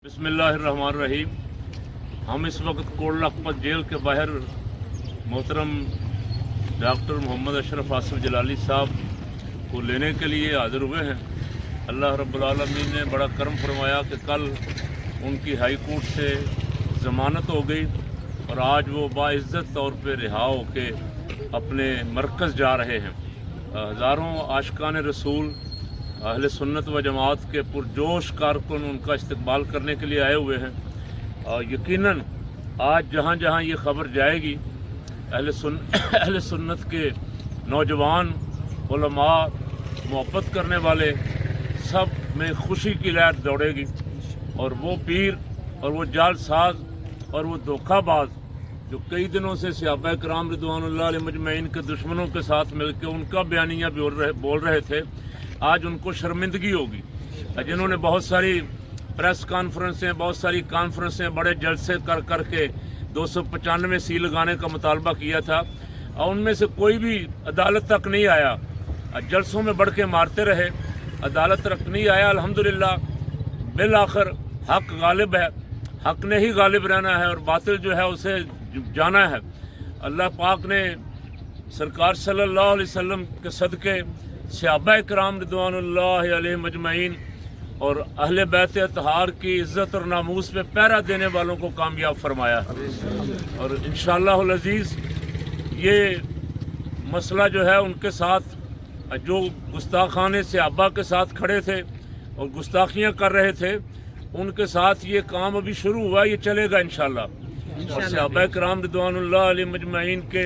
बिस्मिल्लाहिर्रहमानिर्रहीम। हम इस वक्त कोट लखपत जेल के बाहर मोहतरम डॉक्टर मोहम्मद अशरफ आसिफ जलाली साहब को लेने के लिए हाज़िर हुए हैं। अल्लाह रब्बुल आलमीन ने बड़ा करम फरमाया कि कल उनकी हाई कोर्ट से ज़मानत हो गई और आज वो बाइज़्ज़त तौर पे रिहा होके अपने मरकज़ जा रहे हैं। हज़ारों आशिकान रसूल अहले सुन्नत व जमात के पुरजोश कारकुन उनका इस्तकबाल करने के लिए आए हुए हैं। यकीनन आज जहाँ जहाँ ये ख़बर जाएगी अहले सुन्नत के नौजवान उलमा मोहब्बत करने वाले सब में खुशी की लहर दौड़ेगी और वो पीर और वो जालसाज और वो धोखाबाज जो कई दिनों से सहाबा किराम रिदवानुल्लाह अलैहिम अजमईन के दुश्मनों के साथ मिलकर उनका बयानिया बोल रहे थे, आज उनको शर्मिंदगी होगी। जिन्होंने बहुत सारी प्रेस कॉन्फ्रेंसें, बहुत सारी कॉन्फ्रेंसें, बड़े जलसे कर के 295 सी लगाने का मुतालबा किया था और उनमें से कोई भी अदालत तक नहीं आया। जलसों में बढ़ के मारते रहे, अदालत तक नहीं आया। अल्हम्दुलिल्लाह बिल आखिर हक गालिब है, हक ने ही गालिब रहना है और बातिल जो है उसे जाना है। अल्लाह पाक ने सरकार सल्लल्लाहु अलैहि वसल्लम के सदके सहाबा किराम रिदवानुल्लाह अलैहिम अजमईन और अहले बैत अतहार की इज़्ज़त और नामूस पे पहरा देने वालों को कामयाब फरमाया और इंशाअल्लाहुल अज़ीज़ ये मसला जो है उनके साथ जो गुस्ताखाने सहाबा के साथ खड़े थे और गुस्ताखियाँ कर रहे थे उनके साथ ये काम अभी शुरू हुआ, ये चलेगा इंशाअल्लाह। और सहाबा किराम रिदवानुल्लाह अलैहिम अजमईन के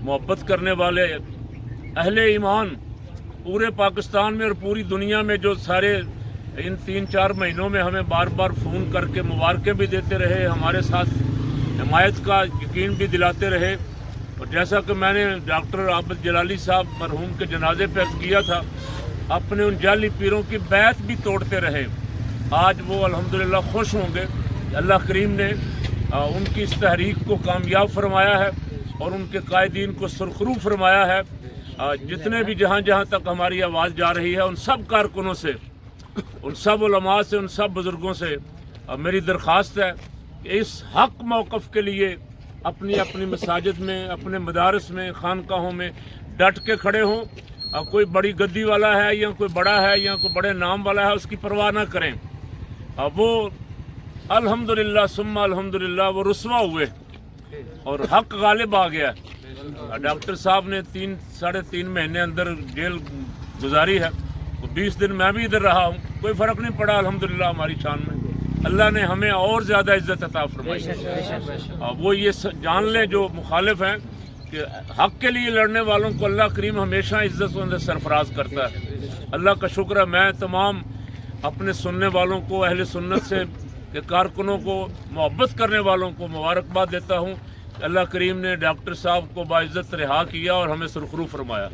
मोहब्बत करने वाले अहले ईमान पूरे पाकिस्तान में और पूरी दुनिया में जो सारे इन 3-4 महीनों में हमें बार बार फ़ोन करके मुबारकें भी देते रहे, हमारे साथ हिमायत का यकीन भी दिलाते रहे। और जैसा कि मैंने डॉक्टर आबिद जलाली साहब मरहूम के जनाजे पे अर्ज़ किया था, अपने उन जाली पीरों की बैत भी तोड़ते रहे। आज वो अल्हम्दुलिल्लाह खुश होंगे। अल्लाह करीम ने उनकी इस तहरीक को कामयाब फरमाया है और उनके कायदीन को सुरखरू फरमाया है। जितने भी जहाँ जहाँ तक हमारी आवाज़ जा रही है उन सब कारकुनों से, उन सब उलमा से, उन सब बुज़ुर्गों से मेरी दरख्वास्त है कि इस हक मौक़िफ़ के लिए अपनी अपनी मसाजिद में, अपने मदारस में, खानकाहों में डट के खड़े हों। कोई बड़ी गद्दी वाला है या कोई बड़ा है या कोई बड़े नाम वाला है उसकी परवाह ना करें। वो अल्हम्दुलिल्लाह सुम्मा अल्हम्दुलिल्लाह वो रुस्वा हुए और हक गालिब आ गया। डॉक्टर साहब ने 3-3.5 महीने अंदर जेल गुजारी है, 20 दिन मैं भी इधर रहा हूँ, कोई फ़र्क नहीं पड़ा अल्हम्दुलिल्लाह हमारी शान में। अल्लाह ने हमें और ज़्यादा इज़्ज़त अता फरमाई। वो ये जान लें जो मुखालिफ हैं कि हक के लिए लड़ने वालों को अल्लाह करीम हमेशा इज़्ज़त से सरफराज करता है। अल्लाह का शुक्र है, मैं तमाम अपने सुनने वालों को, अहले सुन्नत से के कारकुनों को, मोहब्बत करने वालों को मुबारकबाद देता हूँ। अल्लाह करीम ने डॉक्टर साहब को बाइज़्ज़त रिहा किया और हमें सुरखरू फरमाया।